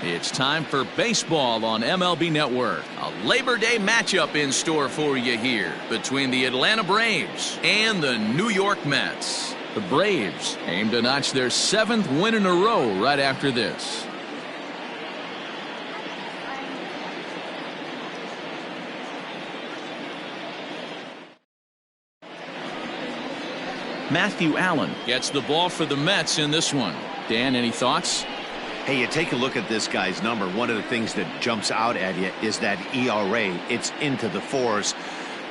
It's time for baseball on MLB Network. A Labor Day matchup in store for you here between the Atlanta Braves and the New York Mets. The Braves aim to notch their 7th win in a row right after this. Matthew Allan gets the ball for the Mets in this one. Dan, any thoughts? Hey, you take a look at this guy's number. One of the things that jumps out at you is that ERA. It's into the 4s.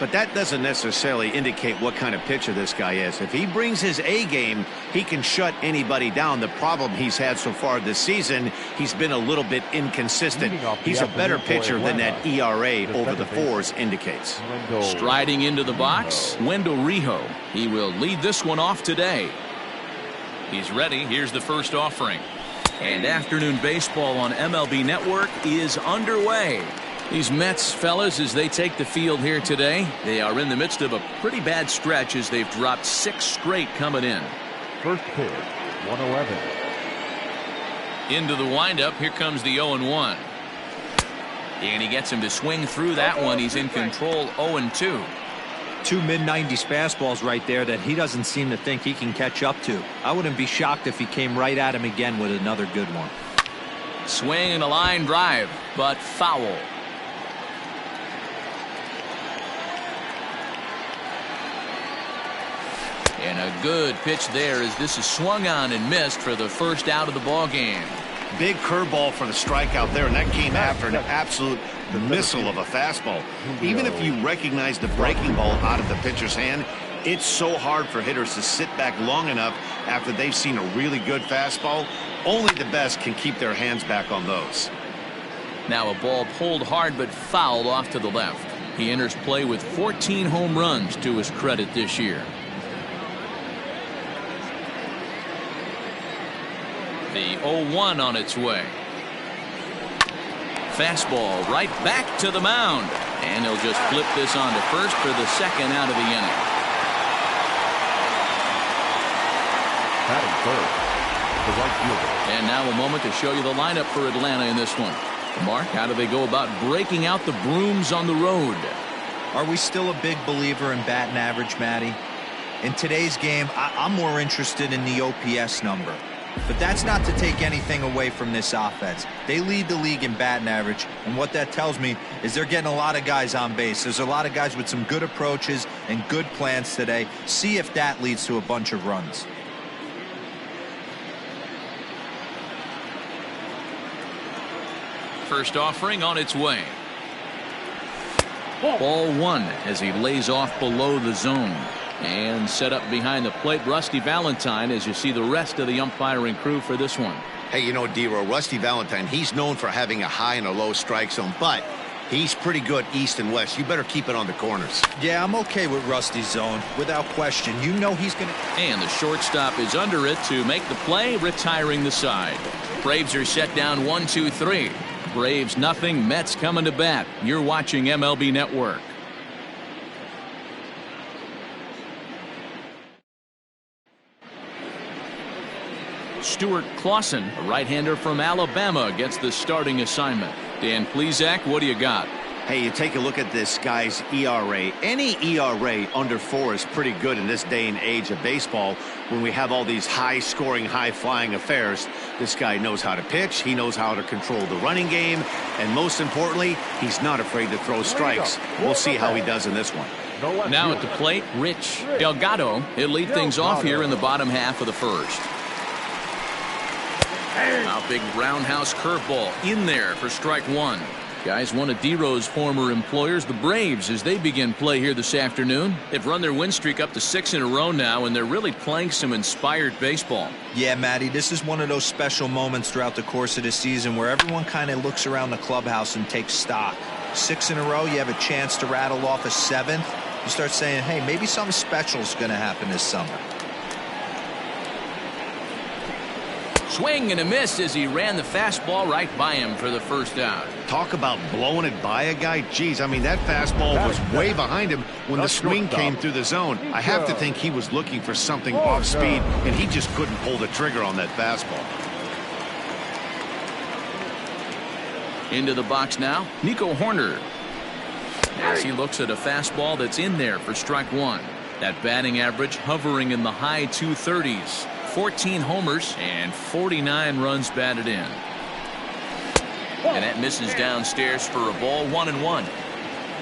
But that doesn't necessarily indicate what kind of pitcher this guy is. If he brings his A game, he can shut anybody down. The problem he's had so far this season, he's been a little bit inconsistent. He's a better pitcher than that ERA over the 4s indicates. Striding into the box, Wendell Rijo. He will lead this one off today. He's ready. Here's the first offering. And afternoon baseball on MLB Network is underway. These Mets fellas, as they take the field here today, they are in the midst of a pretty bad stretch as they've dropped 6 straight coming in. First pitch, 111. Into the windup, here comes the 0-1. And he gets him to swing through that one. He's in control, 0-2. 2 mid-90s fastballs right there that he doesn't seem to think he can catch up to. I wouldn't be shocked if he came right at him again with another good one. Swing and a line drive, but foul. And a good pitch there as this is swung on and missed for the first out of the ball game. Big curveball for the strikeout there, and that came after an absolute missile of a fastball. Even if you recognize the breaking ball out of the pitcher's hand, it's so hard for hitters to sit back long enough after they've seen a really good fastball. Only the best can keep their hands back on those. Now a ball pulled hard but fouled off to the left. He enters play with 14 home runs to his credit this year. The 0-1 on its way. Fastball right back to the mound. And he'll just flip this on to first for the second out of the inning. Batting first, the right fielder. And now a moment to show you the lineup for Atlanta in this one. Mark, how do they go about breaking out the brooms on the road? Are we still a big believer in batting average, Matty? In today's game, I'm more interested in the OPS number. But that's not to take anything away from this offense. They lead the league in batting average, and what that tells me is they're getting a lot of guys on base. There's a lot of guys with some good approaches and good plans today. See if that leads to a bunch of runs. First offering on its way. Ball 1 as he lays off below the zone. And set up behind the plate, Rusty Valentine, as you see the rest of the umpiring crew for this one. Hey, you know, D-Row, Rusty Valentine, he's known for having a high and a low strike zone, but he's pretty good east and west. You better keep it on the corners. Yeah, I'm okay with Rusty's zone, without question. You know he's going to... And the shortstop is under it to make the play, retiring the side. Braves are set down 1-2-3. Braves nothing, Mets coming to bat. You're watching MLB Network. Stewart Claussen, a right-hander from Alabama, gets the starting assignment. Dan Plesac, what do you got? Hey, you take a look at this guy's ERA. Any ERA under 4 is pretty good in this day and age of baseball when we have all these high-scoring, high-flying affairs. This guy knows how to pitch. He knows how to control the running game. And most importantly, he's not afraid to throw strikes. We'll see how he does in this one. Now at the plate, Rich Delgado. He'll lead things off here in the bottom half of the first. A big roundhouse curveball in there for strike 1. Guys, one of D-Row's former employers, the Braves, as they begin play here this afternoon. They've run their win streak up to 6 in a row now, and they're really playing some inspired baseball. Yeah, Matty, this is one of those special moments throughout the course of the season where everyone kind of looks around the clubhouse and takes stock. 6 in a row, you have a chance to rattle off a 7th. You start saying, hey, maybe something special is going to happen this summer. Swing and a miss as he ran the fastball right by him for the first out. Talk about blowing it by a guy. Geez, I mean, that fastball was way behind him when the swing came through the zone. I have to think he was looking for something off speed, and he just couldn't pull the trigger on that fastball. Into the box now, Nico Horner. As he looks at a fastball that's in there for strike one. That batting average hovering in the high 230s. 14 homers and 49 runs batted in. And that misses downstairs for a ball, 1-1.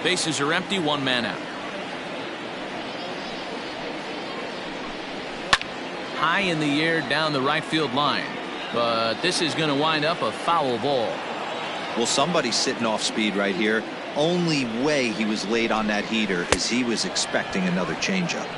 Bases are empty, one man out. High in the air down the right field line. But this is going to wind up a foul ball. Well, somebody's sitting off speed right here. Only way he was late on that heater is he was expecting another changeup.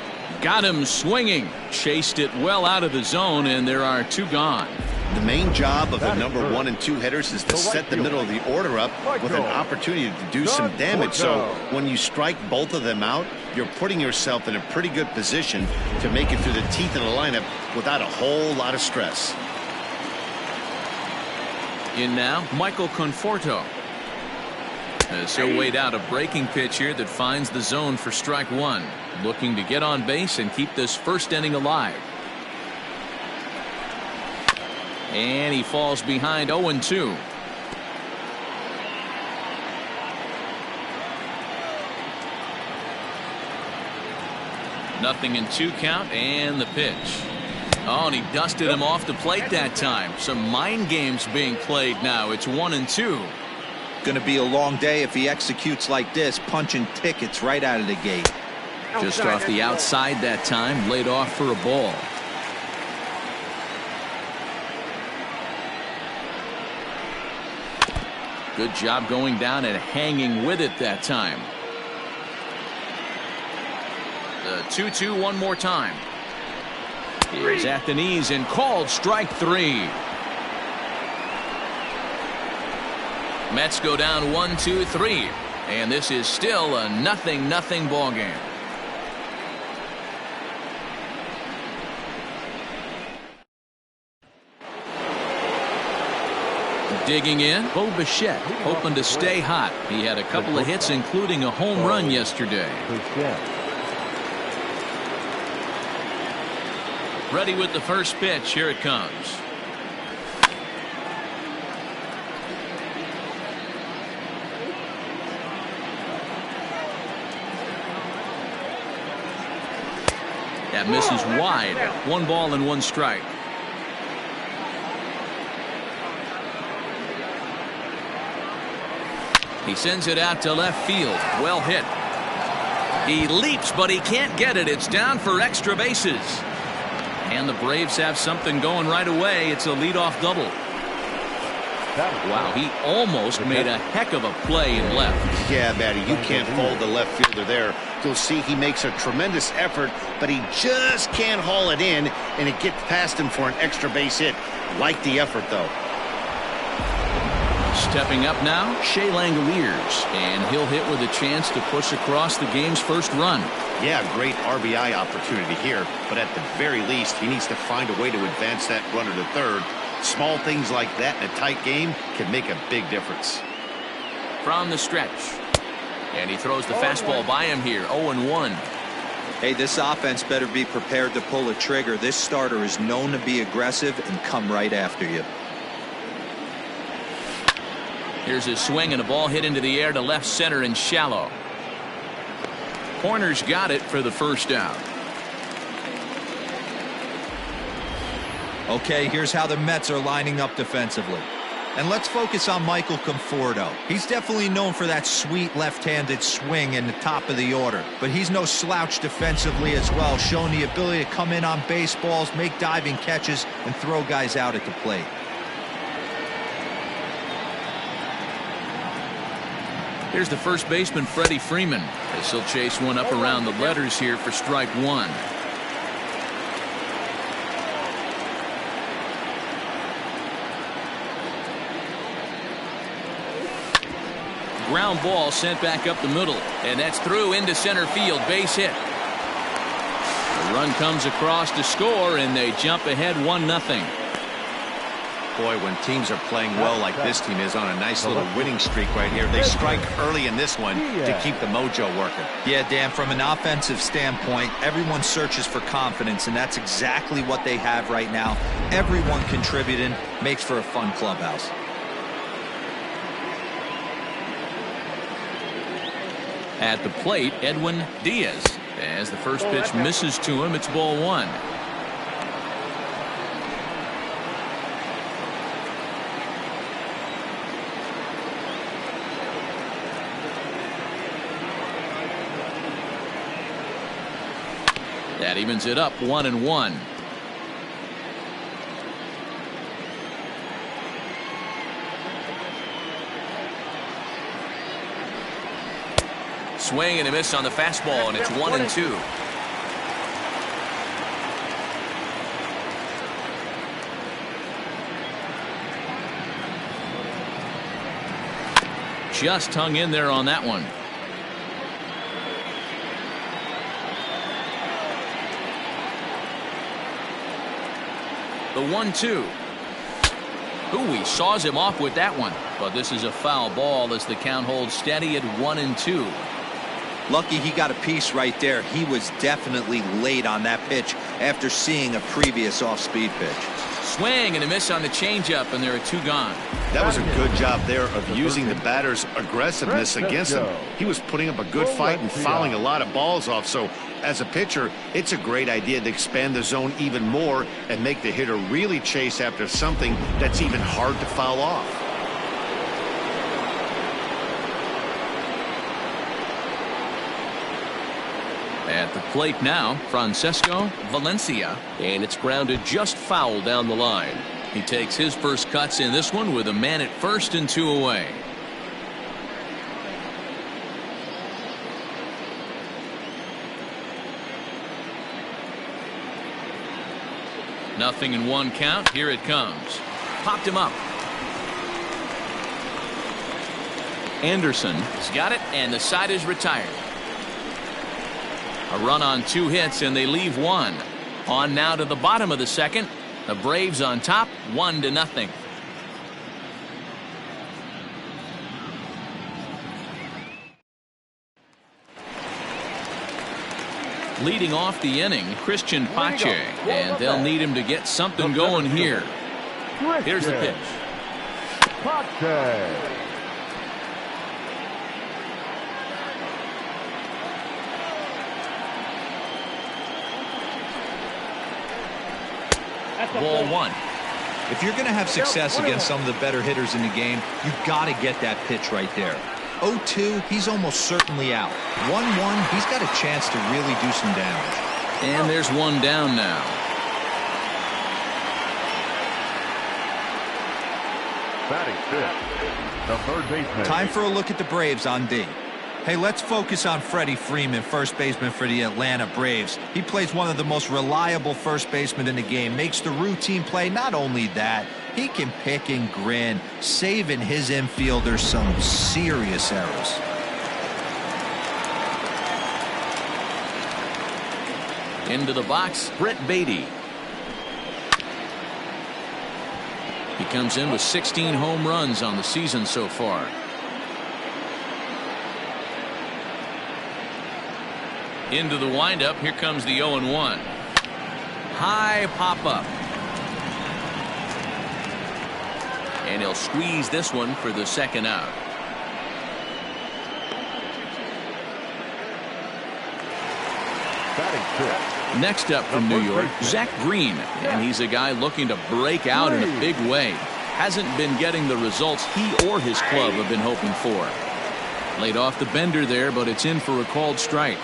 Got him swinging. Chased it well out of the zone, and there are two gone. The main job of the number 1 and 2 hitters is to set the middle of the order up with an opportunity to do some damage. So when you strike both of them out, you're putting yourself in a pretty good position to make it through the teeth of the lineup without a whole lot of stress. In now, Michael Conforto. As he'll wait out a breaking pitch here that finds the zone for strike one. Looking to get on base and keep this first inning alive. And he falls behind 0-2. Nothing in 2 count, and the pitch. Oh, and he dusted him off the plate that time. Some mind games being played now. It's 1-2. Going to be a long day if he executes like this, punching tickets right out of the gate. Just off the outside that time, laid off for a ball. Good job going down and hanging with it that time. The 2-2 one more time. He's at the knees and called strike 3. Mets go down 1-2-3, and this is still a 0-0 ball game. Digging in, Bo Bichette, hoping to stay hot. He had a couple of hits, including a home run yesterday. Ready with the first pitch. Here it comes. That misses wide. 1 ball and 1 strike. He sends it out to left field. Well hit. He leaps, but he can't get it. It's down for extra bases. And the Braves have something going right away. It's a leadoff double. Wow, he almost made a heck of a play in left. Yeah, Matty, you can't fold the left fielder there. You'll see he makes a tremendous effort, but he just can't haul it in, and it gets past him for an extra base hit. Like the effort, though. Stepping up now, Shea Langoliers, and he'll hit with a chance to push across the game's first run. Yeah, great RBI opportunity here, but at the very least, he needs to find a way to advance that runner to third. Small things like that in a tight game can make a big difference. From the stretch, and he throws the fastball by him here. 0-1. Hey, this offense better be prepared to pull a trigger. This starter is known to be aggressive and come right after you. Here's his swing, and a ball hit into the air to left center and shallow. Corner's got it for the first out. Okay, here's how the Mets are lining up defensively. And let's focus on Michael Conforto. He's definitely known for that sweet left-handed swing in the top of the order. But he's no slouch defensively as well, showing the ability to come in on baseballs, make diving catches, and throw guys out at the plate. Here's the first baseman, Freddie Freeman, as he'll chase one up around the letters here for strike 1. Ground ball sent back up the middle, and that's through into center field. Base hit. The run comes across to score, and they jump ahead 1-0. Boy, when teams are playing well like this team is on a nice little winning streak right here, they strike early in this one to keep the mojo working. Yeah, Dan, from an offensive standpoint, everyone searches for confidence, and that's exactly what they have right now. Everyone contributing makes for a fun clubhouse. At the plate, Edwin Diaz. As the first pitch misses to him, it's ball one. That evens it up 1-1. Swing and a miss on the fastball, and it's 1-2. Just hung in there on that one. The 1-2. Ooh, he saws him off with that one, but this is a foul ball as the count holds steady at 1-2. Lucky he got a piece right there. He was definitely late on that pitch after seeing a previous off-speed pitch. Swing and a miss on the changeup, and there are two gone. That was a good job there of using the batter's aggressiveness against him. He was putting up a good fight and fouling a lot of balls off. So as a pitcher, it's a great idea to expand the zone even more and make the hitter really chase after something that's even hard to foul off. At the plate now, Francesco Valencia, and it's grounded just foul down the line. He takes his first cuts in this one with a man at first and 2 away. Nothing in one count. Here it comes. Popped him up. Anderson has got it, and the side is retired. A run on 2 hits, and they leave 1. On now to the bottom of the second. The Braves on top, 1-0. Leading off the inning, Christian Pache, and they'll need him to get something going here. Here's the pitch. Pache. Ball 1. If you're going to have success against some of the better hitters in the game, you got to get that pitch right there. 0-2, he's almost certainly out. 1-1, he's got a chance to really do some damage. And there's one down now. Batting fifth, the third baseman. Time for a look at the Braves on D. Hey, let's focus on Freddie Freeman, first baseman for the Atlanta Braves. He plays one of the most reliable first basemen in the game, makes the routine play. Not only that, he can pick and grin, saving his infielders some serious errors. Into the box, Brett Beatty. He comes in with 16 home runs on the season so far. Into the windup. Here comes the 0-1. High pop up. And he'll squeeze this one for the second out. Next up from New York, Zach Green. And he's a guy looking to break out in a big way. Hasn't been getting the results he or his club have been hoping for. Laid off the bender there, but it's in for a called strike.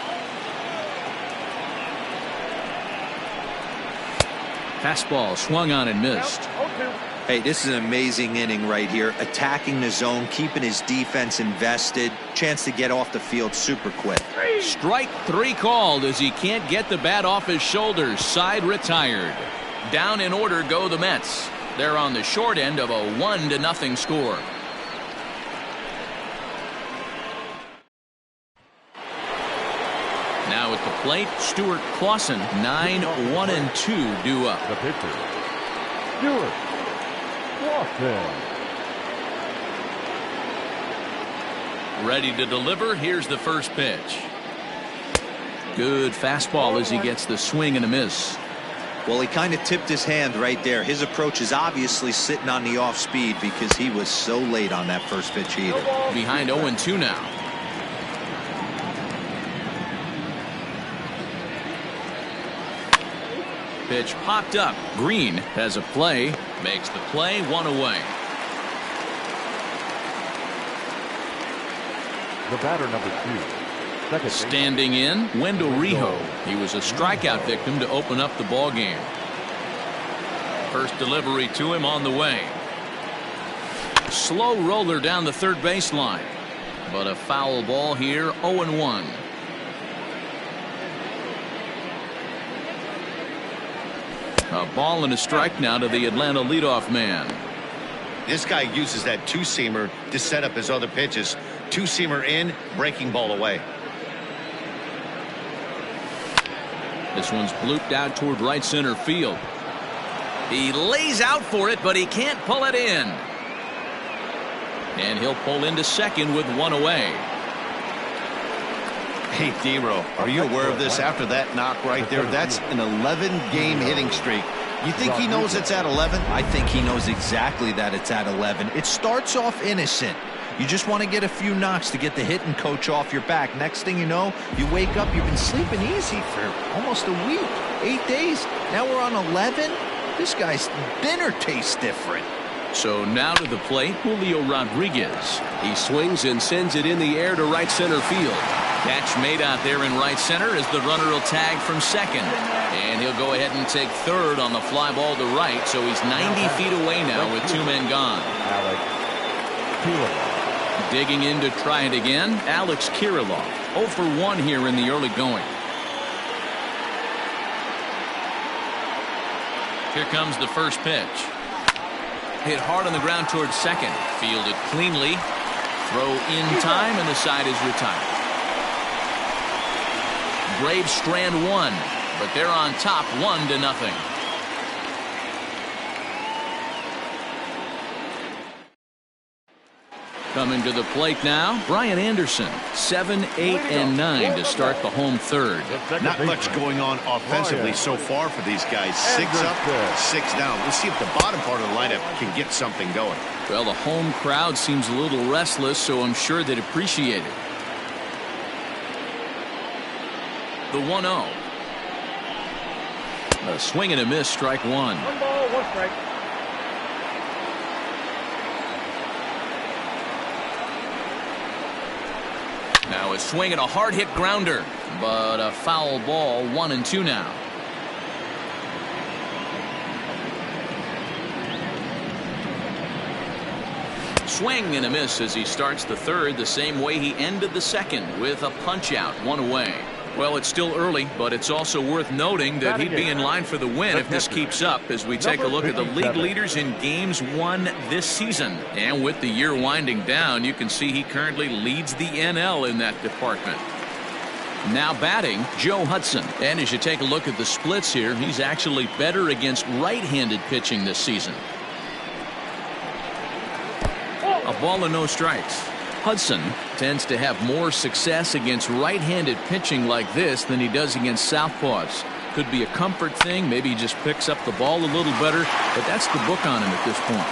Fastball swung on and missed. Hey, this is an amazing inning right here. Attacking the zone, keeping his defense invested. Chance to get off the field super quick. Strike 3 called as he can't get the bat off his shoulders. Side retired. Down in order go the Mets. They're on the short end of a 1-0 score. Now at the plate, Stewart Claussen, 9-1-2 due up. The pitcher, Stewart Claussen. Ready to deliver. Here's the first pitch. Good fastball as he gets the swing and a miss. Well, he kind of tipped his hand right there. His approach is obviously sitting on the off speed because he was so late on that first pitch either. Behind 0-2 now. pitch popped up. Green has a play. Makes the play, 1 away. The batter, number 2. Standing in, Wendell Riho. He was a strikeout victim to open up the ball game. First delivery to him on the way. Slow roller down the third baseline. But a foul ball here, 0-1. A ball and a strike now to the Atlanta leadoff man. This guy uses that two-seamer to set up his other pitches. Two-seamer in, breaking ball away. This one's blooped out toward right center field. He lays out for it, but he can't pull it in. And he'll pull into second with 1 away. Hey, D-Row, are you aware of this after that knock right there? That's an 11-game hitting streak. You think he knows it's at 11? I think he knows exactly that it's at 11. It starts off innocent. You just want to get a few knocks to get the hitting coach off your back. Next thing you know, you wake up, you've been sleeping easy for almost a week, 8 days. Now we're on 11. This guy's dinner tastes different. So now to the plate, Julio Rodriguez. He swings and sends it in the air to right center field. Catch made out there in right center as the runner will tag from second. And he'll go ahead and take third on the fly ball to right. So he's 90 feet away now with 2 men gone. Digging in to try it again, Alex Kirilloff. 0 for 1 here in the early going. Here comes the first pitch. Hit hard on the ground towards second. Fielded cleanly. Throw in time, and the side is retired. Braves strand 1, but they're on top 1-0. Coming to the plate now, Brian Anderson. 7, 8, and 9 to start the home third. Not much going on offensively so far for these guys. 6 up, 6 down. We'll see if the bottom part of the lineup can get something going. Well, the home crowd seems a little restless, so I'm sure they'd appreciate it. The 1-0. A swing and a miss, strike 1. 1 ball, 1 strike. Now a swing and a hard hit grounder, but a foul ball, 1-2 now. Swing and a miss as he starts the third the same way he ended the second with a punch out, 1 away. Well, it's still early, but it's also worth noting that he'd be in line for the win if this keeps up as we take a look at the league leaders in games won this season. And with the year winding down, you can see he currently leads the NL in that department. Now batting, Joe Hudson. And as you take a look at the splits here, he's actually better against right-handed pitching this season. A ball and no strikes. Hudson tends to have more success against right-handed pitching like this than he does against southpaws. Could be a comfort thing. Maybe he just picks up the ball a little better, but that's the book on him at this point.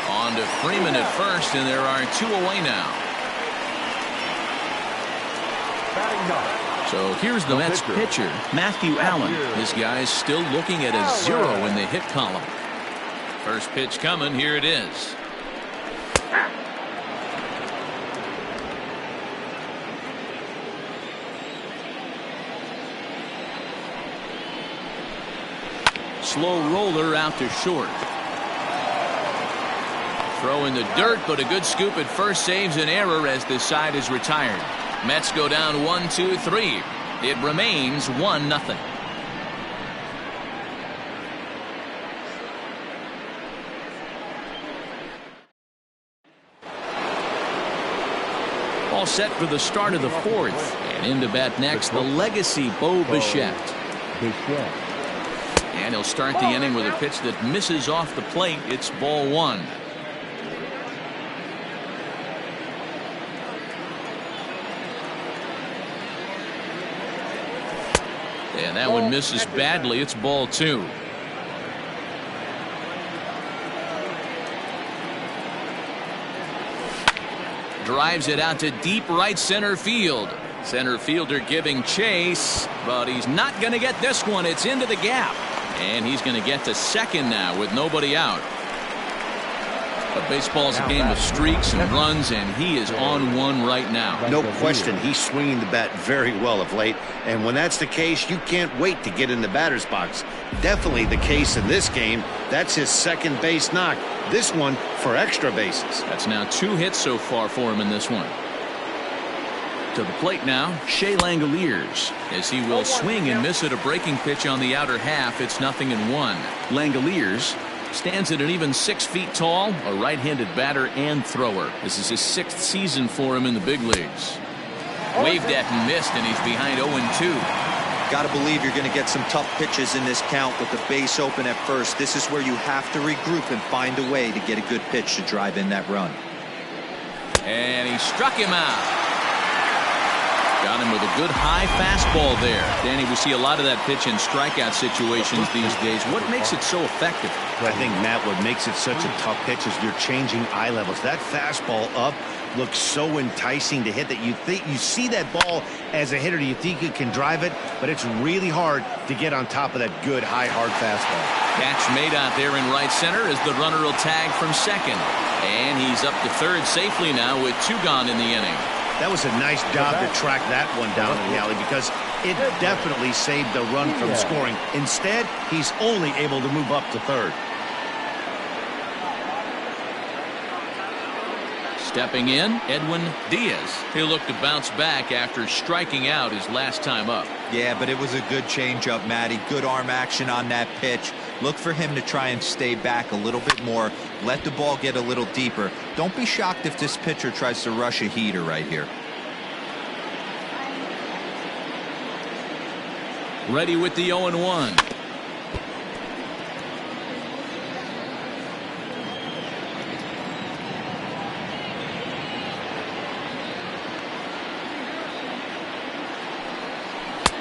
On to Freeman at first, and there are 2 away now. So here's the Mets pitcher, Matthew Allan. This guy's still looking at a 0 in the hit column. First pitch coming. Here it is. Slow roller out to short. Throw in the dirt, but a good scoop at first saves an error as this side is retired. Mets go down 1-2-3. It remains 1-0. All set for the start of the fourth. And in to bat next, the legacy Bo Bichette. And he'll start the inning with a pitch that misses off the plate. It's ball 1. And that one misses badly. It's ball 2. Drives it out to deep right center field. Center fielder giving chase, but he's not going to get this one. It's into the gap. And he's going to get to second now with nobody out. But baseball's a game of streaks and runs, and he is on one right now. No question, he's swinging the bat very well of late. And when that's the case, you can't wait to get in the batter's box. Definitely the case in this game. That's his second base knock. This one for extra bases. That's now 2 hits so far for him in this one. To the plate now, Shea Langoliers, as he will swing and miss at a breaking pitch on the outer half. It's 0-1. Langoliers stands at an even 6 feet tall, a right-handed batter and thrower. This is his 6th season for him in the big leagues. Waved at and missed, and he's behind 0-2. Got to believe you're going to get some tough pitches in this count with the base open at first. This is where you have to regroup and find a way to get a good pitch to drive in that run. And he struck him out. Got him with a good high fastball there. Danny, we see a lot of that pitch in strikeout situations these days. What makes it so effective? I think, Matt, what makes it such a tough pitch is you're changing eye levels. That fastball up looks so enticing to hit that you think you see that ball as a hitter, you think you can drive it, but it's really hard to get on top of that good high hard fastball. Catch made out there in right center as the runner will tag from second, and he's up to third safely now with 2 gone in the inning. That was a nice job to track that one down in the alley, because it definitely saved the run from scoring. Instead, he's only able to move up to third. Stepping in, Edwin Diaz. He'll look to bounce back after striking out his last time up. Yeah, but it was a good changeup, Matty. Good arm action on that pitch. Look for him to try and stay back a little bit more. Let the ball get a little deeper. Don't be shocked if this pitcher tries to rush a heater right here. Ready with the 0-1.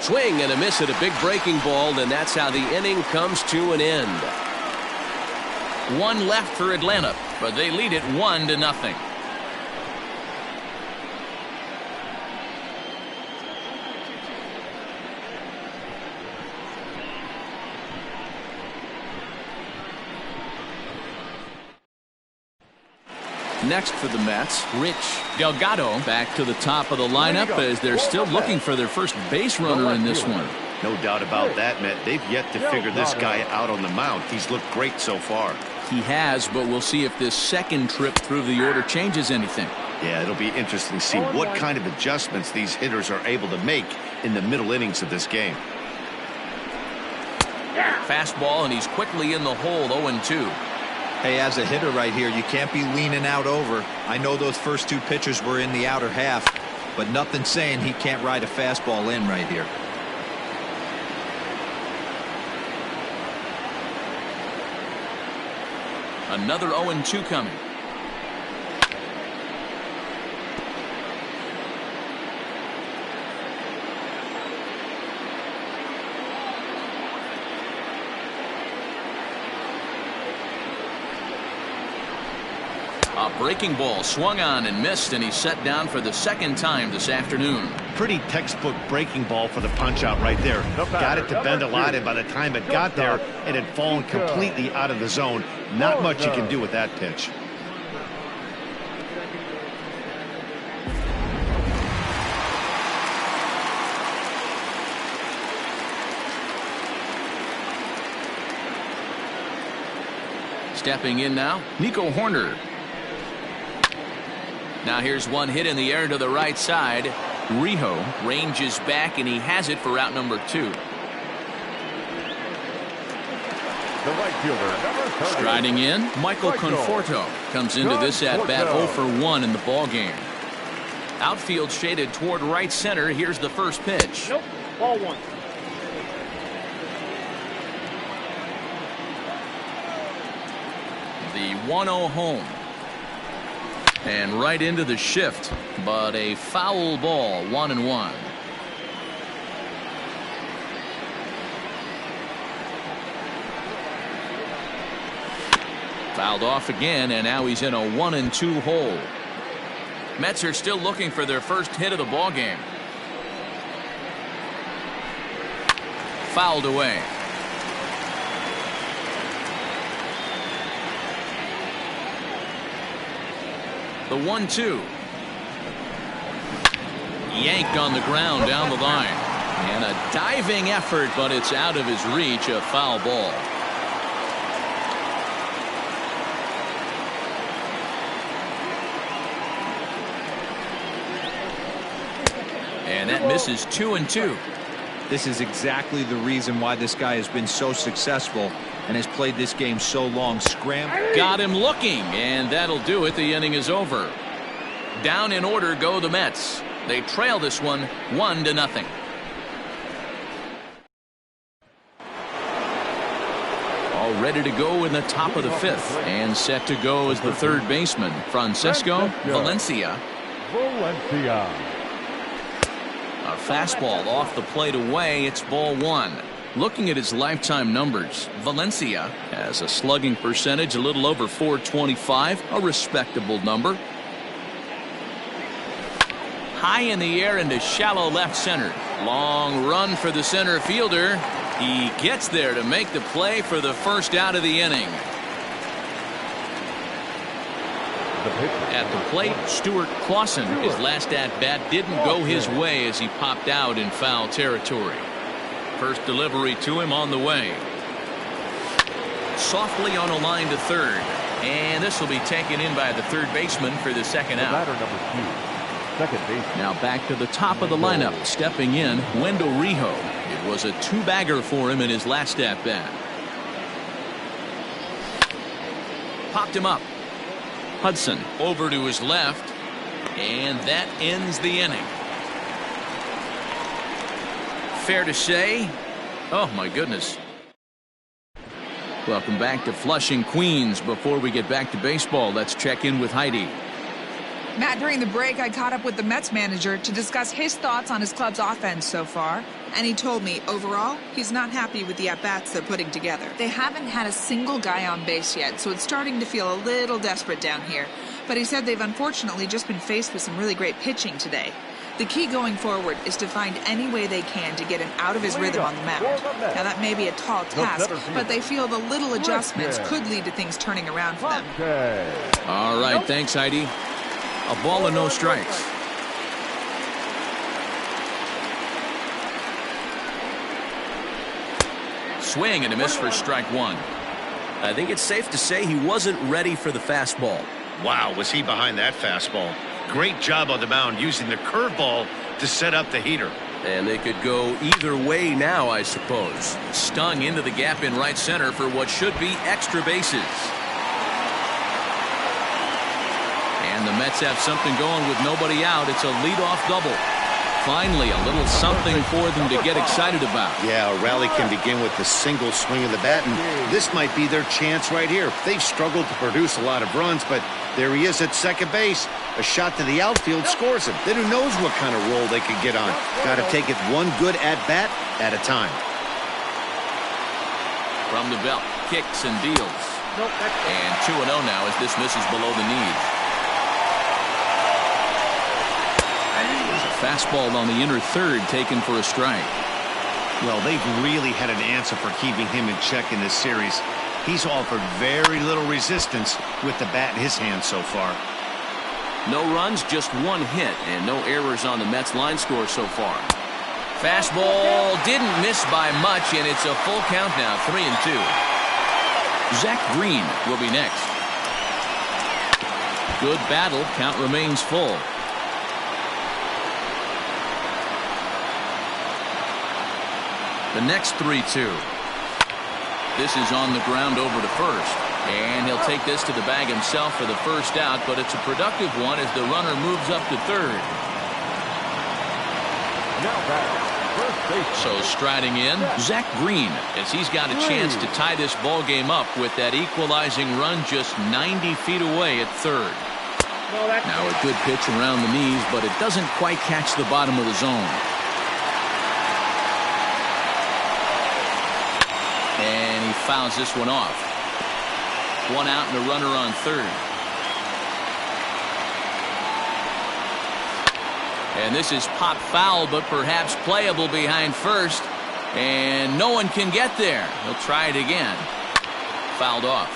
Swing and a miss at a big breaking ball, and that's how the inning comes to an end. 1 left for Atlanta, but they lead it 1-0. Next for the Mets, Rich Delgado back to the top of the lineup as they're still looking for their first base runner in this one. No doubt about that, Matt. They've yet to figure this guy out on the mound. He's looked great so far. He has, but we'll see if this second trip through the order changes anything. Yeah, it'll be interesting to see what kind of adjustments these hitters are able to make in the middle innings of this game. Fastball, and he's quickly in the hole, 0-2. Hey, as a hitter right here, you can't be leaning out over. I know those first 2 pitches were in the outer half, but nothing saying he can't ride a fastball in right here. Another 0-2 coming. A breaking ball swung on and missed, and he's set down for the second time this afternoon. Pretty textbook breaking ball for the punch out right there. Got it to bend a lot, and by the time it got there, it had fallen completely out of the zone. Not much you can do with that pitch. Stepping in now, Nico Horner. Now here's one hit in the air to the right side. Rijo ranges back, and he has it for out number 2. The right fielder, number 30. Striding in, Michael Conforto comes into this at-bat 0 for 1 in the ball game. Outfield shaded toward right center. Here's the first pitch. Nope, ball 1. The 1-0 home. And right into the shift, but a foul ball, 1-1. Fouled off again, and now he's in a 1-2 hole. Mets are still looking for their first hit of the ball game. Fouled away. The 1-2. Yanked on the ground down the line. And a diving effort, but it's out of his reach, a foul ball. And that misses 2-2. This is exactly the reason why this guy has been so successful and has played this game so long. Scramble. Got him looking, and that'll do it. The inning is over. Down in order go the Mets. They trail this one 1-0. All ready to go in the top of the fifth, and set to go is the third baseman, Francisco Valencia. A fastball off the plate away. It's ball one. Looking at his lifetime numbers, Valencia has a slugging percentage a little over .425, a respectable number. High in the air into shallow left center. Long run for the center fielder. He gets there to make the play for the first out of the inning. At the plate, Stewart Claussen. His last at-bat didn't go his way as he popped out in foul territory. First delivery to him on the way. Softly on a line to third. And this will be taken in by the third baseman for the second out. Now back to the top of the lineup. Stepping in, Wendell Rijo. It was a two-bagger for him in his last at-bat. Popped him up. Hudson over to his left, and that ends the inning. Fair to say, oh my goodness. Welcome back to Flushing, Queens. Before we get back to baseball, let's check in with Heidi. Matt, during the break, I caught up with the Mets manager to discuss his thoughts on his club's offense so far. And he told me, overall, he's not happy with the at-bats they're putting together. They haven't had a single guy on base yet, so it's starting to feel a little desperate down here. But he said they've unfortunately just been faced with some really great pitching today. The key going forward is to find any way they can to get him out of his rhythm on the mound. Now, that may be a tall task, but they feel the little adjustments could lead to things turning around for them. All right, thanks, Heidi. A ball and no strikes. Swing and a miss for strike one. I think it's safe to say he wasn't ready for the fastball. Wow, was he behind that fastball. Great job on the mound using the curveball to set up the heater. And they could go either way now, I suppose. Stung into the gap in right center for what should be extra bases. And the Mets have something going with nobody out. It's a leadoff double. Finally, a little something for them to get excited about. Yeah, a rally can begin with the single swing of the bat, and this might be their chance right here. They've struggled to produce a lot of runs, but there he is at second base. A shot to the outfield scores him. Then who knows what kind of roll they could get on. Got to take it one good at-bat at a time. From the belt, kicks and deals. And 2-0 now as this misses below the knees. Fastball on the inner third taken for a strike. Well, they've really had an answer for keeping him in check in this series. He's offered very little resistance with the bat in his hand so far. No runs, just one hit, and no errors on the Mets line score so far. Fastball didn't miss by much, and it's a full count now, 3-2. Zach Green will be next. Good battle, count remains full. The next 3-2. This is on the ground over to first. And he'll take this to the bag himself for the first out, but it's a productive one as the runner moves up to third. So striding in, Zach Green, as he's got a chance to tie this ball game up with that equalizing run just 90 feet away at third. Now a good pitch around the knees, but it doesn't quite catch the bottom of the zone. And he fouls this one off. One out and a runner on third. And this is pop foul, but perhaps playable behind first. And no one can get there. He'll try it again. Fouled off.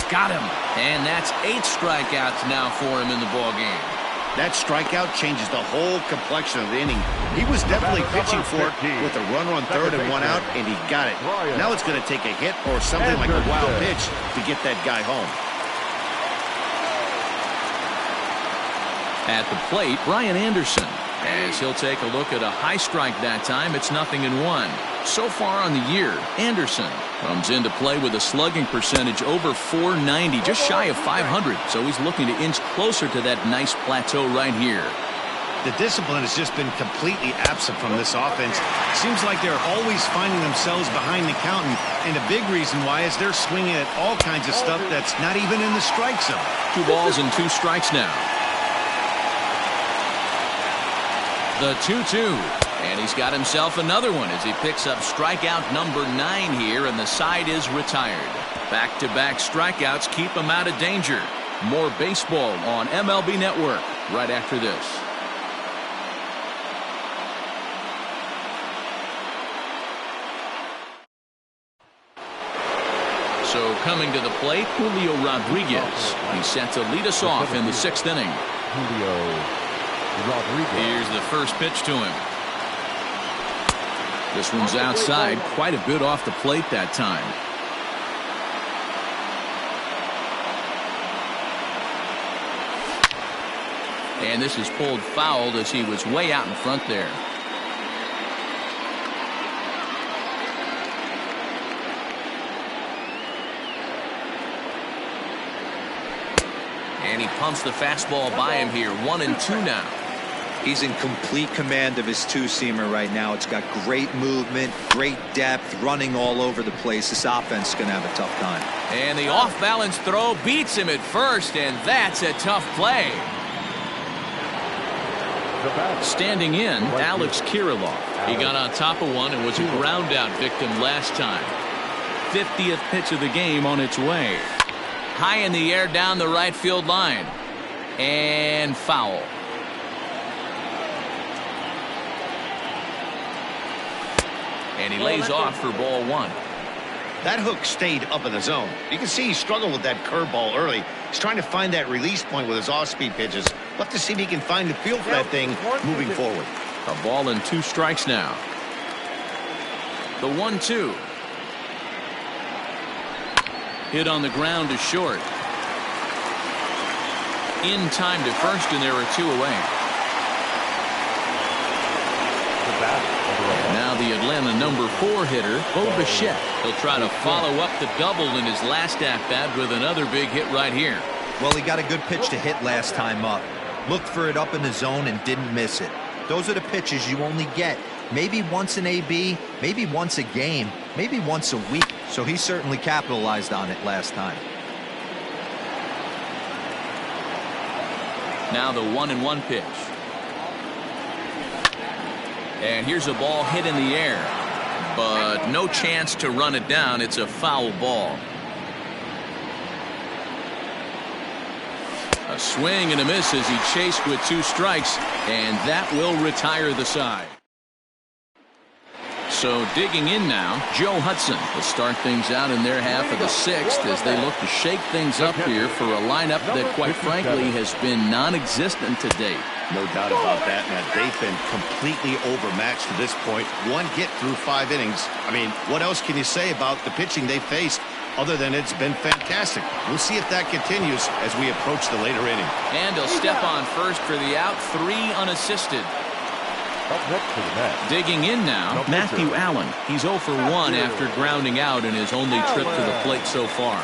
got him. And that's 8 strikeouts now for him in the ballgame. That strikeout changes the whole complexion of the inning. He was definitely pitching for it with a runner on third and 1 out, and he got it. Now it's going to take a hit or something like a wild pitch to get that guy home. At the plate, Brian Anderson. As he'll take a look at a high strike that time, it's 0-1. So far on the year, Anderson comes into play with a slugging percentage over .490, just shy of .500. So he's looking to inch closer to that nice plateau right here. The discipline has just been completely absent from this offense. Seems like they're always finding themselves behind the count, and a big reason why is they're swinging at all kinds of stuff that's not even in the strike zone. 2 balls and 2 strikes now. The 2-2, and he's got himself another one as he picks up strikeout number 9 here, and the side is retired. Back-to-back strikeouts keep him out of danger. More baseball on MLB Network right after this. So coming to the plate, Julio Rodriguez. He's set to lead us off in the 6th inning. Julio Rodriguez. Here's the first pitch to him. This one's outside, quite a bit off the plate that time. And this is pulled foul as he was way out in front there. And he pumps the fastball by him here. 1-2 now. He's in complete command of his two-seamer right now. It's got great movement, great depth, running all over the place. This offense is going to have a tough time. And the off-balance throw beats him at first, and that's a tough play. Standing in, Alex Kirilloff. He got on top of one and was a ground-out victim last time. 50th pitch of the game on its way. High in the air down the right field line. And foul. And he lays off for ball 1. That hook stayed up in the zone. You can see he struggled with that curveball early. He's trying to find that release point with his off-speed pitches. We'll have to see if he can find the feel for that thing moving forward. A ball and 2 strikes now. The 1-2. Hit on the ground to short. In time to first, and there are 2 away. Now the Atlanta number 4 hitter, Bo Bichette. He'll try to follow up the double in his last at-bat with another big hit right here. Well, he got a good pitch to hit last time up. Looked for it up in the zone and didn't miss it. Those are the pitches you only get maybe once in AB, maybe once a game, maybe once a week. So he certainly capitalized on it last time. Now the 1-1 pitch. And here's a ball hit in the air, but no chance to run it down. It's a foul ball. A swing and a miss as he chased with 2 strikes, and that will retire the side. So digging in now, Joe Hudson will start things out in their half of the 6th as they look to shake things up here for a lineup that, quite frankly, has been non-existent to date. No doubt about that, Matt. They've been completely overmatched to this point. 1 hit through 5 innings. I mean, what else can you say about the pitching they faced other than it's been fantastic? We'll see if that continues as we approach the later inning. And he'll step on first for the out, 3 unassisted. Up next to the bat. Digging in now, Matthew Allan. He's 0 for 1 after grounding out in his only trip to the plate so far.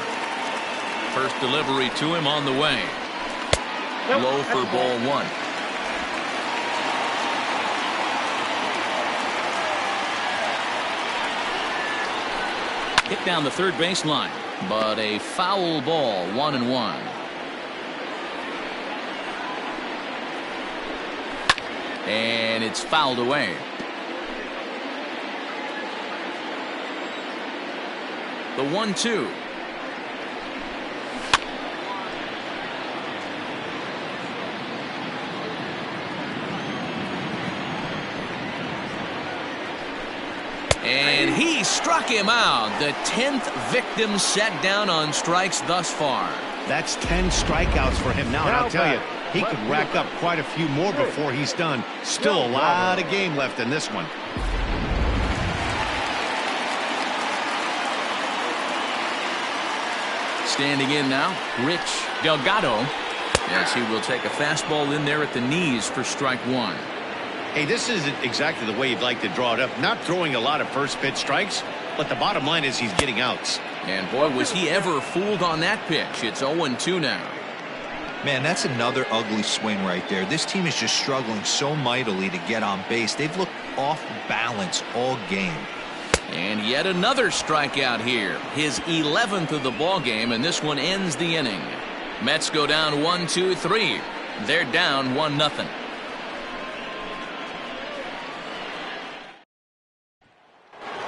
First delivery to him on the way. Low for ball 1. Hit down the third baseline, but a foul ball, 1-1. And it's fouled away. The 1-2. And he struck him out. The 10th victim set down on strikes thus far. That's 10 strikeouts for him now, and I'll tell you, he could rack up quite a few more before he's done. Still a lot of game left in this one. Standing in now, Rich Delgado, as he will take a fastball in there at the knees for strike one. Hey, this isn't exactly the way you'd like to draw it up. Not throwing a lot of first pitch strikes, but the bottom line is he's getting outs. And boy, was he ever fooled on that pitch. It's 0-2 now. Man, that's another ugly swing right there. This team is just struggling so mightily to get on base. They've looked off balance all game. And yet another strikeout here. His 11th of the ball game, and this one ends the inning. Mets go down 1-2-3. They're down 1-0.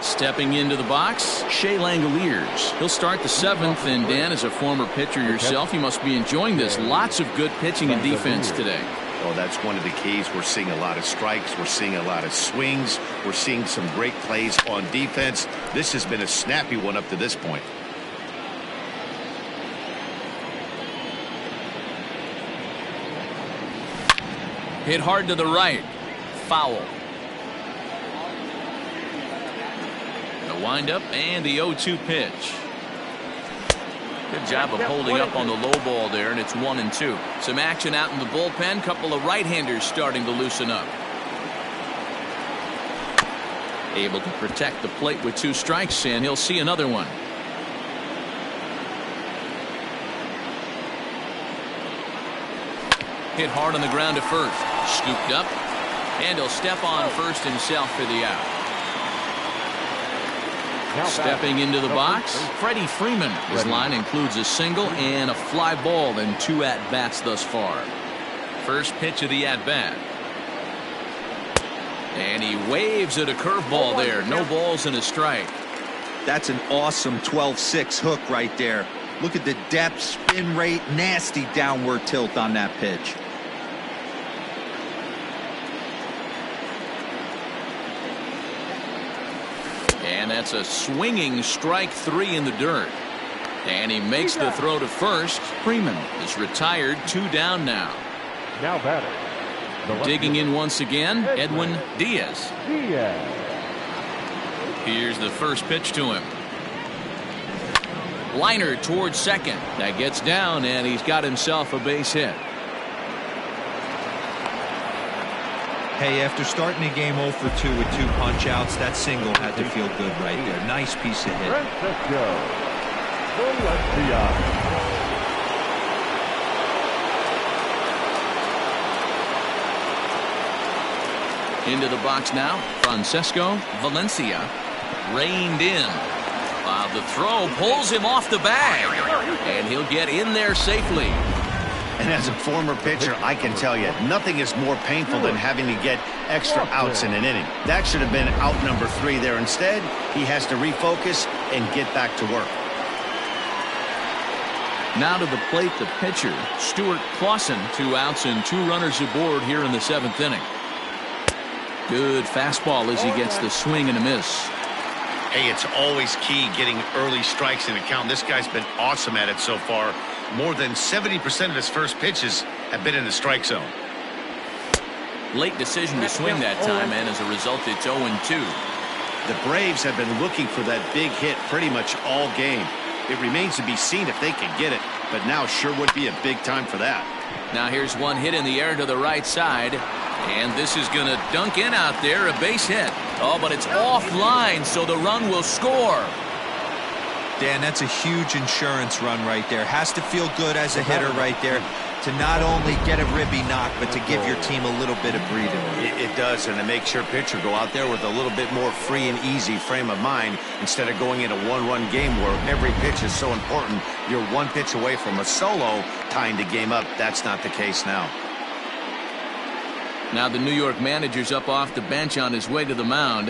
Stepping into the box, Shea Langoliers. He'll start the 7th, and Dan, as a former pitcher yourself, you must be enjoying this. Lots of good pitching and defense today. Oh, that's one of the keys. We're seeing a lot of strikes. We're seeing a lot of swings. We're seeing some great plays on defense. This has been a snappy one up to this point. Hit hard to the right. Foul. The windup and the 0-2 pitch. Good job of holding up on the low ball there, and it's 1-2. Some action out in the bullpen. Couple of right-handers starting to loosen up. Able to protect the plate with 2 strikes, and he'll see another one. Hit hard on the ground to first. Scooped up, and he'll step on first himself for the out. Stepping into the box, Freddie Freeman. His line includes a single and a fly ball and 2 at-bats thus far. First pitch of the at-bat. And he waves at a curveball there. No balls and a strike. That's an awesome 12-6 hook right there. Look at the depth, spin rate, nasty downward tilt on that pitch. And that's a swinging strike 3 in the dirt. And he makes the throw to first. Freeman is retired, 2 down now. Now batting. Digging in once again, Edwin Diaz. Here's the first pitch to him. Liner towards second. That gets down, and he's got himself a base hit. Hey, after starting the game 0 for 2 with 2 punch-outs, that single had to feel good right there. Nice piece of hit. Into the box now, Francesco Valencia. Reined in. The throw pulls him off the bag, and he'll get in there safely. And as a former pitcher, I can tell you, nothing is more painful than having to get extra outs in an inning. That should have been out number 3 there. Instead, he has to refocus and get back to work. Now to the plate, the pitcher, Stewart Claussen. 2 outs and 2 runners aboard here in the 7th inning. Good fastball as he gets the swing and a miss. Hey, it's always key getting early strikes in a count. This guy's been awesome at it so far. More than 70% of his first pitches have been in the strike zone. Late decision to swing that time, and as a result, it's 0-2. The Braves have been looking for that big hit pretty much all game. It remains to be seen if they can get it, but now sure would be a big time for that. Now here's one hit in the air to the right side, and this is going to dunk in out there, a base hit. Oh, but it's offline, so the run will score. Dan, that's a huge insurance run right there. Has to feel good as a hitter right there to not only get a ribby knock, but to give your team a little bit of breathing room. It does, and it makes your pitcher go out there with a little bit more free and easy frame of mind instead of going in a one-run game where every pitch is so important. You're 1 pitch away from a solo tying the game up. That's not the case now. Now the New York manager's up off the bench on his way to the mound.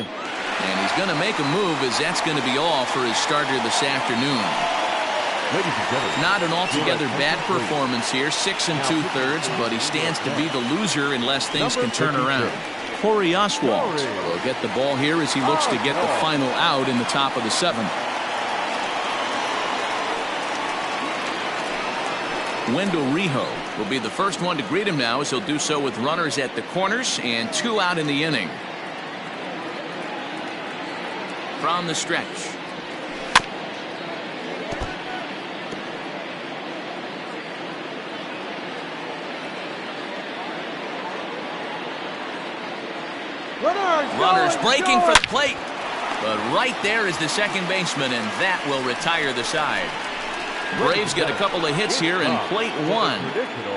And he's going to make a move, as that's going to be all for his starter this afternoon. Not an altogether bad performance here, 6 2/3, but he stands to be the loser unless things can turn around. Corey Oswalt will get the ball here as he looks to get the final out in the top of the 7th. Wendell Riho will be the first one to greet him now, as he'll do so with runners at the corners and 2 out in the inning. From the stretch. Runners breaking for the plate. But right there is the second baseman, and that will retire the side. Braves get a couple of hits here in plate 1.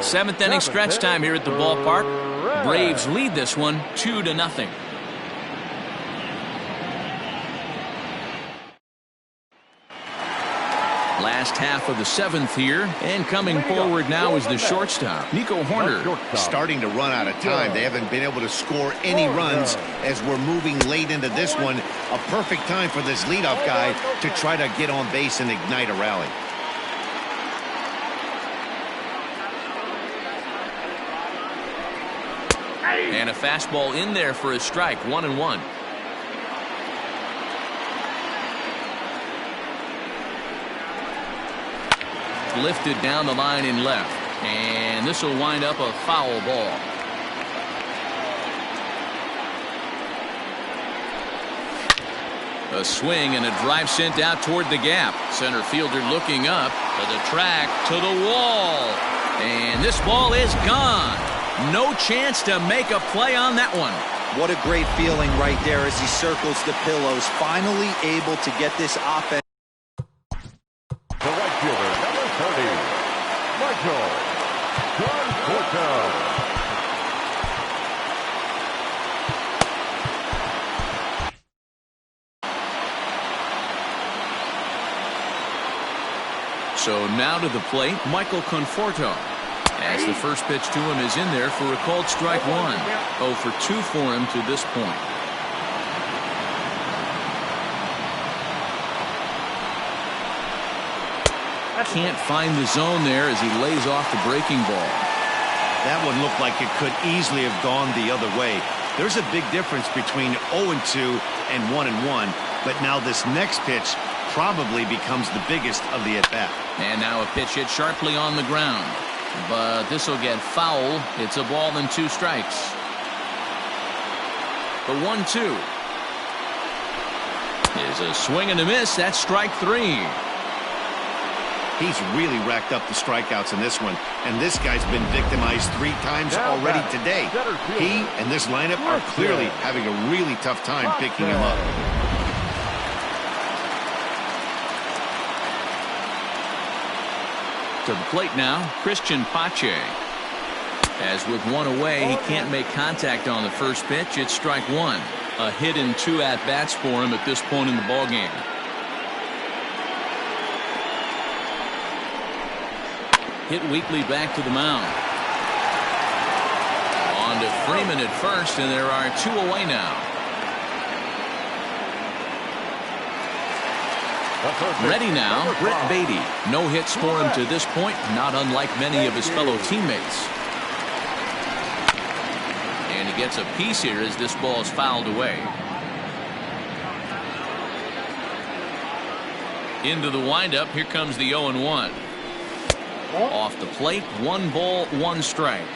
7th inning stretch time here at the ballpark. Braves lead this one 2-0. Last half of the 7th here, and coming forward now is the shortstop, Nico Horner. Starting to run out of time. They haven't been able to score any runs as we're moving late into this one. A perfect time for this leadoff guy to try to get on base and ignite a rally. And a fastball in there for a strike, 1-1. Lifted down the line in left, and this will wind up a foul ball. A swing and a drive sent out toward the gap. Center fielder looking up to the track, to the wall, and this ball is gone. No chance to make a play on that one. What a great feeling right there as he circles the pillows, finally able to get this offense. The right fielder, number 30, Michael Conforto. So now to the plate, Michael Conforto. As the first pitch to him is in there for a called strike 1. 0 for 2 for him to this point. Can't find the zone there as he lays off the breaking ball. That one looked like it could easily have gone the other way. There's a big difference between 0-2 and 1-1, but now this next pitch probably becomes the biggest of the at-bat. And now a pitch hit sharply on the ground. But this will get foul. It's a ball and 2 strikes. The 1-2 is a swing and a miss. That's strike 3. He's really racked up the strikeouts in this one, and this guy's been victimized 3 times already today. He and this lineup are clearly having a really tough time picking him up. To the plate now, Christian Pache. As with 1 away, he can't make contact on the first pitch. It's strike 1. A hit in 2 at-bats for him at this point in the ballgame. Hit weakly back to the mound. On to Freeman at first, and there are 2 away now. Ready now, Britt Beatty. No hits for him to this point, not unlike many of his fellow teammates. And he gets a piece here as this ball is fouled away. Into the windup, here comes the 0-1. Off the plate, 1 ball, 1 strike.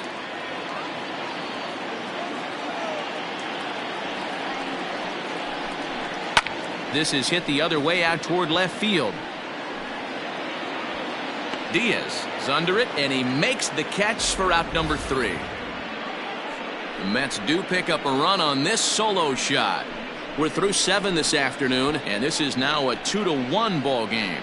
This is hit the other way out toward left field. Diaz is under it, and he makes the catch for out number 3. The Mets do pick up a run on this solo shot. We're through 7 this afternoon, and this is now a 2-1 ball game.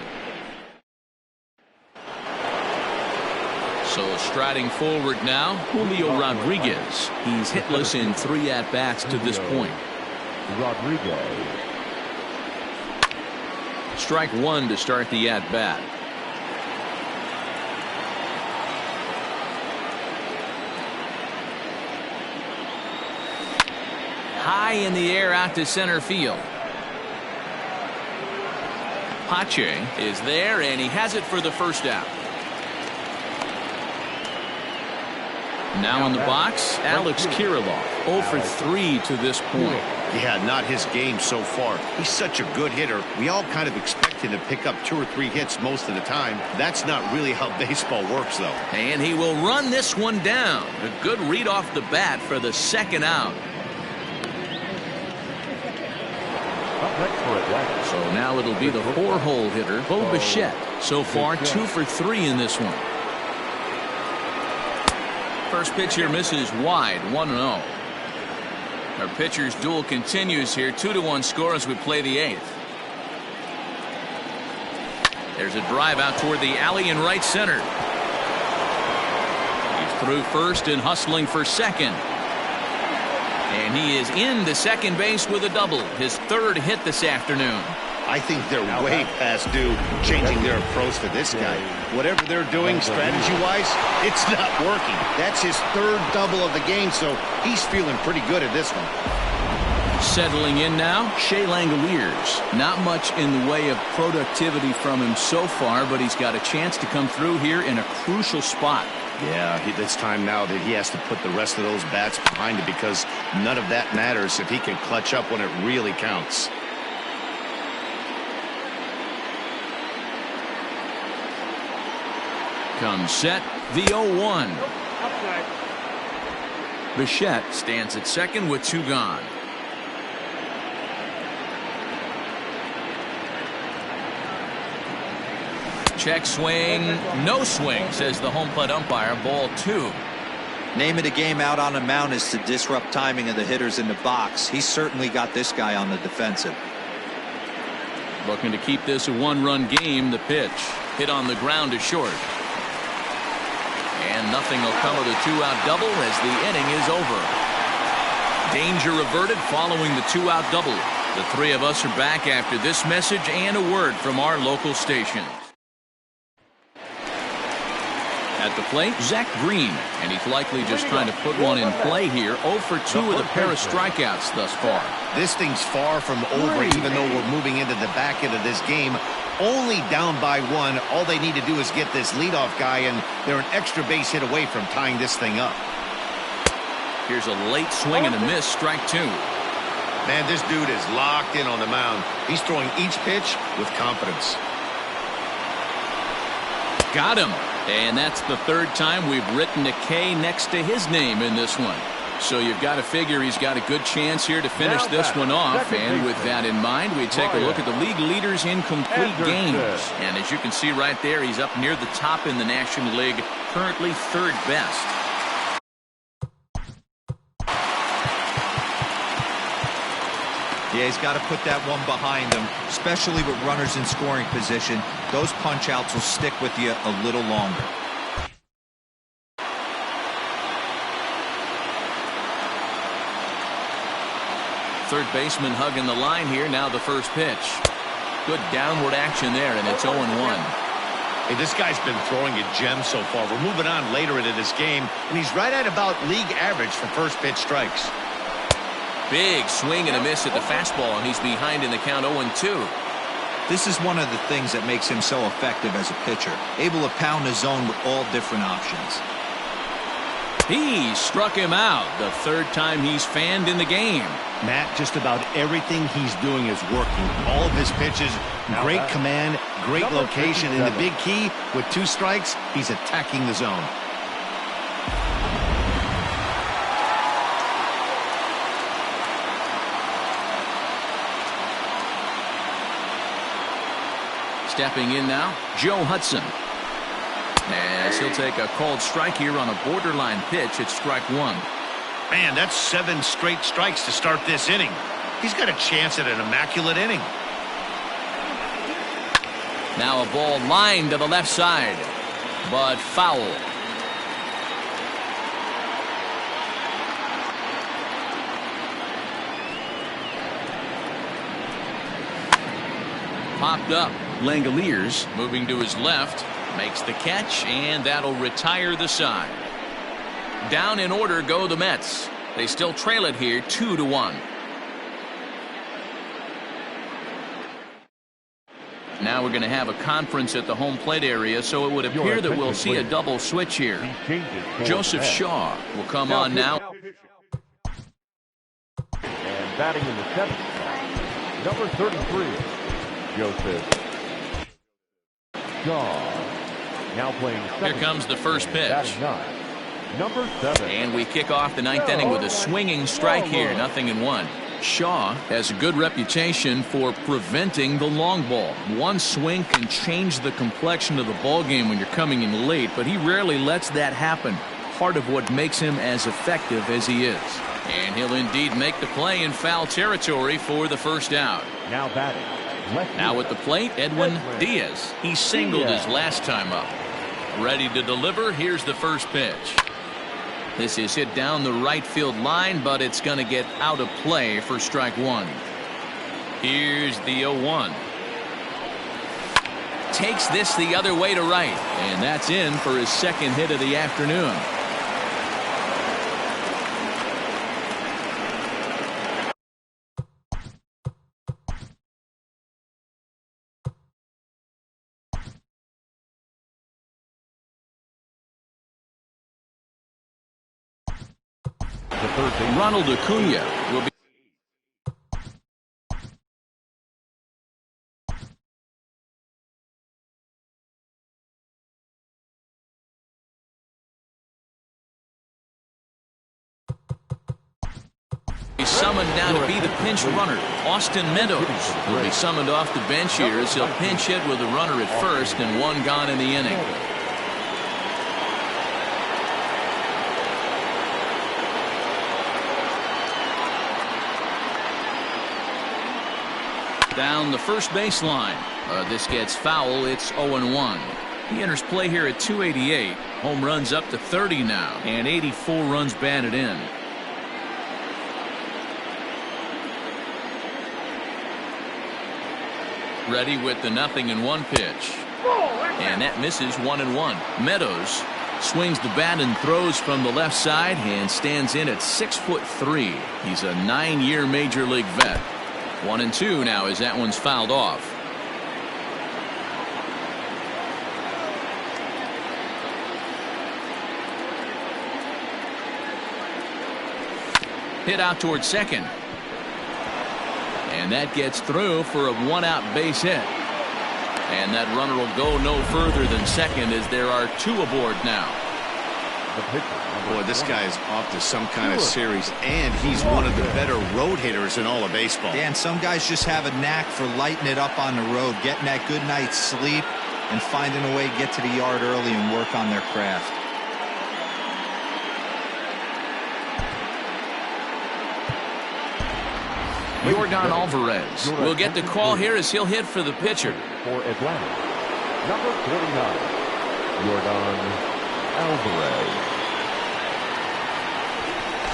So striding forward now, Julio Rodriguez. He's hitless in 3 at-bats to this point. Rodriguez. Strike 1 to start the at-bat. High in the air out to center field. Pache is there, and he has it for the first out. Now in the box, Alex Kirilloff, 0 for 3 to this point. Yeah, not his game so far. He's such a good hitter. We all kind of expect him to pick up 2 or 3 hits most of the time. That's not really how baseball works, though. And he will run this one down. A good read off the bat for the second out. So now it'll be the 4-hole hitter, Bo Bichette. So far, 2 for 3 in this one. First pitch here misses wide, 1-0. Our pitcher's duel continues here, 2-1 score as we play the 8th. There's a drive out toward the alley in right center. He's through first and hustling for second. And he is into second base with a double, his 3rd hit this afternoon. I think they're way past due changing their approach to this guy. Whatever they're doing strategy-wise, it's not working. That's his 3rd double of the game, so he's feeling pretty good at this one. Settling in now, Shea Langoliers. Not much in the way of productivity from him so far, but he's got a chance to come through here in a crucial spot. Yeah, it's time now that he has to put the rest of those bats behind it, because none of that matters if he can clutch up when it really counts. Comes set, the 0-1. Bichette stands at second with 2 gone. Check swing, no swing, says the home plate umpire. Ball 2. Name of the game out on the mound is to disrupt timing of the hitters in the box. He's certainly got this guy on the defensive. Looking to keep this a 1-run game. The pitch hit on the ground to short. And nothing will come of the 2-out double as the inning is over. Danger averted following the 2-out double. The 3 of us are back after this message and a word from our local station. At the plate, Zach Green, and he's likely just trying to put one in play here. 0 for 2 with a pair of strikeouts thus far. This thing's far from over, even though we're moving into the back end of this game. Only down by 1. All they need to do is get this leadoff guy, and they're an extra base hit away from tying this thing up. Here's a late swing and a miss, strike 2. Man, this dude is locked in on the mound. He's throwing each pitch with confidence. Got him. And that's the 3rd time we've written a K next to his name in this one. So you've got to figure he's got a good chance here to finish this one off. And with that in mind, we take a look at the league leaders in complete games. And as you can see right there, he's up near the top in the National League, currently 3rd best. Yeah, he's got to put that one behind him, especially with runners in scoring position. Those punch-outs will stick with you a little longer. Third baseman hugging the line here. Now the first pitch. Good downward action there, and it's 0-1. Hey, this guy's been throwing a gem so far. We're moving on later into this game, and he's right at about league average for first pitch strikes. Big swing and a miss at the fastball, and he's behind in the count 0-2. This is one of the things that makes him so effective as a pitcher, able to pound the zone with all different options. He struck him out, the 3rd time he's fanned in the game. Matt, just about everything he's doing is working. All of his pitches, great command, great location, and the big key, with 2 strikes, he's attacking the zone. Stepping in now, Joe Hudson. As he'll take a called strike here on a borderline pitch at strike 1. Man, that's 7 straight strikes to start this inning. He's got a chance at an immaculate inning. Now a ball lined to the left side, but foul. Popped up. Langoliers moving to his left, makes the catch, and that'll retire the side. Down in order go the Mets. They still trail it here 2-1. Now we're going to have a conference at the home plate area, so it would appear that we'll see a double switch here. Joseph Shaw will come on now. And batting in the 7th, number 33, Joseph Shaw. Now playing second. Here comes the first pitch. Batting 9, number 7. And we kick off the 9th inning with a swinging strike here, 0-1. Shaw has a good reputation for preventing the long ball. One swing can change the complexion of the ball game when you're coming in late, but he rarely lets that happen. Part of what makes him as effective as he is. And he'll indeed make the play in foul territory for the first out. Now batting. Now at the plate, Edwin Diaz. He singled his last time up. Ready to deliver. Here's the first pitch. This is hit down the right field line, but it's going to get out of play for strike one. Here's the 0-1. Takes this the other way to right, and that's in for his second hit of the afternoon. Ronald Acuna will be summoned now to be the pinch runner. Austin Meadows will be summoned off the bench here as he'll pinch hit with a runner at first and one gone in the inning. Down the first baseline. This gets foul. It's 0-1. He enters play here at 288. Home runs up to 30 now, and 84 runs batted in. Ready with the 0-1 pitch. And that misses 1-1. Meadows swings the bat and throws from the left side and stands in at 6'3". He's a 9-year major league vet. 1-2 now as that one's fouled off. Hit out towards second. And that gets through for a one-out base hit. And that runner will go no further than second as there are two aboard now. Boy, this guy is off to some kind of series, and he's one of the better road hitters in all of baseball. Dan, some guys just have a knack for lighting it up on the road, getting that good night's sleep, and finding a way to get to the yard early and work on their craft. Yordan Alvarez will get the call here as he'll hit for the pitcher. For Atlanta, number 49, Yordan Alvarez.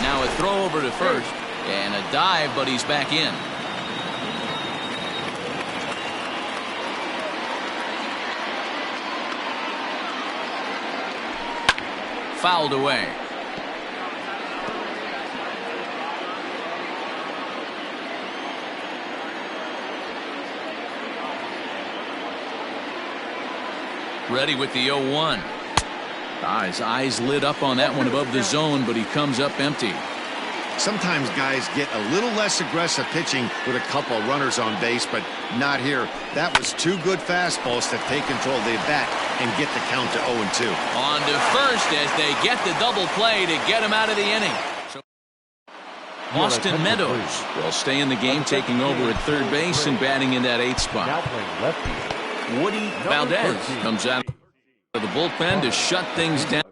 Now a throw over to first and a dive, but he's back in. Fouled away. Ready with the 0-1. His eyes lit up on that one above the zone, but he comes up empty. Sometimes guys get a little less aggressive pitching with a couple runners on base, but not here. That was two good fastballs to take control of the bat and get the count to 0-2. On to first as they get the double play to get him out of the inning. Austin Meadows will stay in the game, taking over at third base and batting in that 8th spot. Now playing lefty, Woody Valdez comes out of the bullpen to shut things down.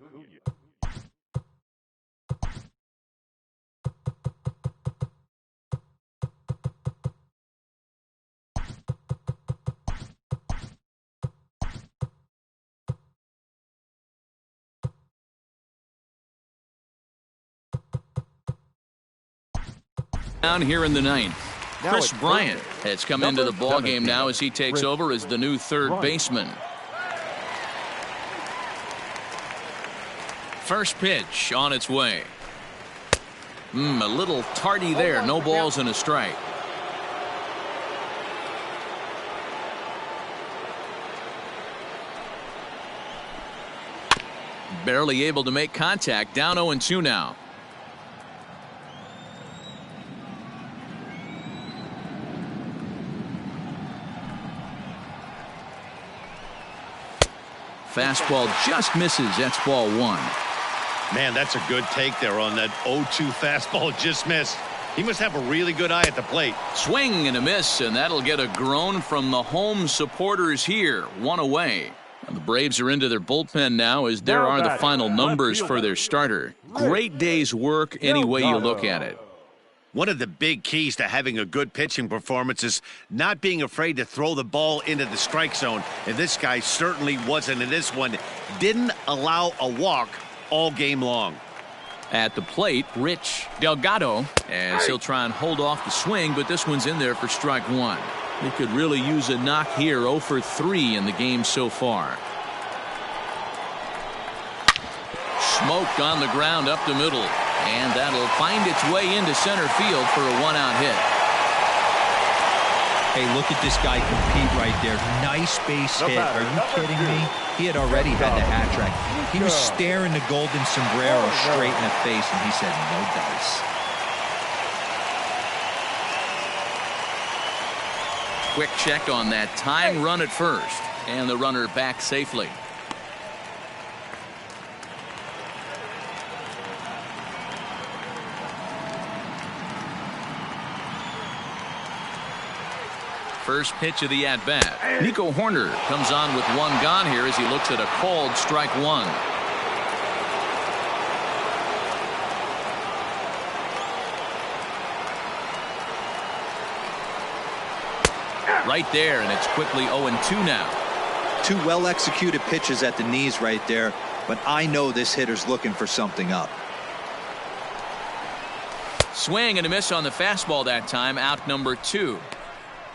Down here in the 9th. Chris Bryant has come into the ball game now as he takes over as the new third baseman. First pitch on its way. A little tardy there. No balls and a strike. Barely able to make contact. Down 0-2 now. Fastball just misses. That's ball 1. Man, that's a good take there on that 0-2 fastball just missed. He must have a really good eye at the plate. Swing and a miss, and that'll get a groan from the home supporters here. 1 away. And the Braves are into their bullpen now as there are the final numbers for their starter. Great day's work any way you look at it. One of the big keys to having a good pitching performance is not being afraid to throw the ball into the strike zone. And this guy certainly wasn't in this one. Didn't allow a walk all game long. At the plate, Rich Delgado, as he'll try and hold off the swing, but this one's in there for strike 1. He could really use a knock here. 0 for 3 in the game so far. Smoked on the ground up the middle, and that'll find its way into center field for a 1-out hit. Hey, look at this guy compete right there. Nice base hit. Are you kidding me? He had already had the hat trick. He was staring the golden sombrero straight in the face, and he said, no dice. Quick check on that tying run at first, and the runner back safely. First pitch of the at-bat. Nico Horner comes on with 1 gone here as he looks at a called strike 1. Right there, and it's quickly 0-2 now. 2 well-executed pitches at the knees right there, but I know this hitter's looking for something up. Swing and a miss on the fastball that time. Out number 2.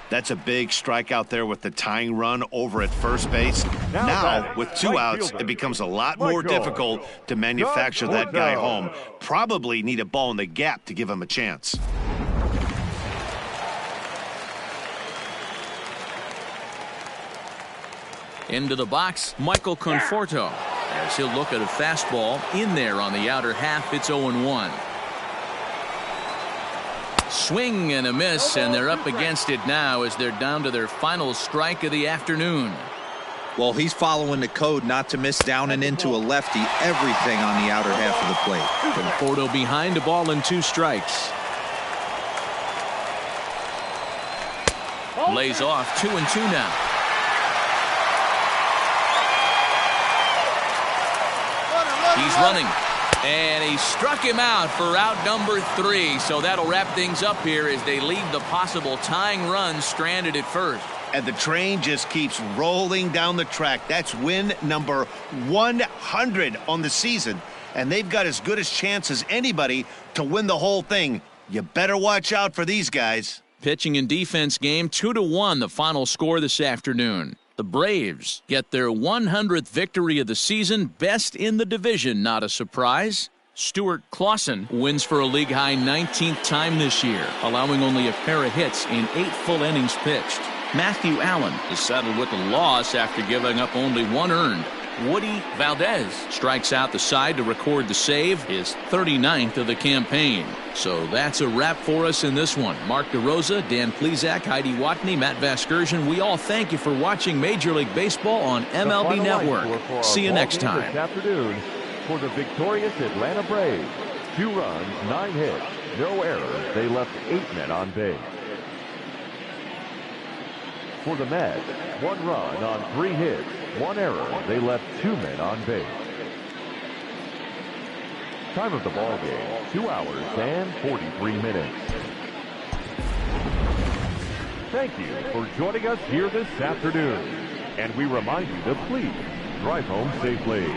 That's a big strikeout there with the tying run over at first base. Now with 2 outs, it becomes a lot more difficult to manufacture that guy home. Probably need a ball in the gap to give him a chance. Into the box, Michael Conforto, as he'll look at a fastball in there on the outer half. It's 0-1. Swing and a miss, and they're up against it now as they're down to their final strike of the afternoon. Well, he's following the code not to miss down and into a lefty. Everything on the outer half of the plate. Conforto behind, a ball and 2 strikes. Lays off. 2-2 now. He's running, and he struck him out for out number 3. So that'll wrap things up here as they leave the possible tying run stranded at first. And the train just keeps rolling down the track. That's win number 100 on the season, and they've got as good a chance as anybody to win the whole thing. You better watch out for these guys. Pitching and defense game, 2-1 the final score this afternoon. The Braves get their 100th victory of the season, best in the division, not a surprise. Stewart Claussen wins for a league-high 19th time this year, allowing only a pair of hits in 8 full innings pitched. Matthew Allan is settled with a loss after giving up only 1 earned. Woody Valdez strikes out the side to record the save, his 39th of the campaign. So that's a wrap for us in this one. Mark DeRosa, Dan Plezak, Heidi Watney, Matt Vasgersian, we all thank you for watching Major League Baseball on MLB Network. See you next time. This afternoon for the victorious Atlanta Braves. 2 runs, 9 hits, no errors. They left 8 men on base. For the Mets, 1 run on 3 hits, 1 error. They left 2 men on base. Time of the ball game, 2 hours and 43 minutes. Thank you for joining us here this afternoon. And we remind you to please drive home safely.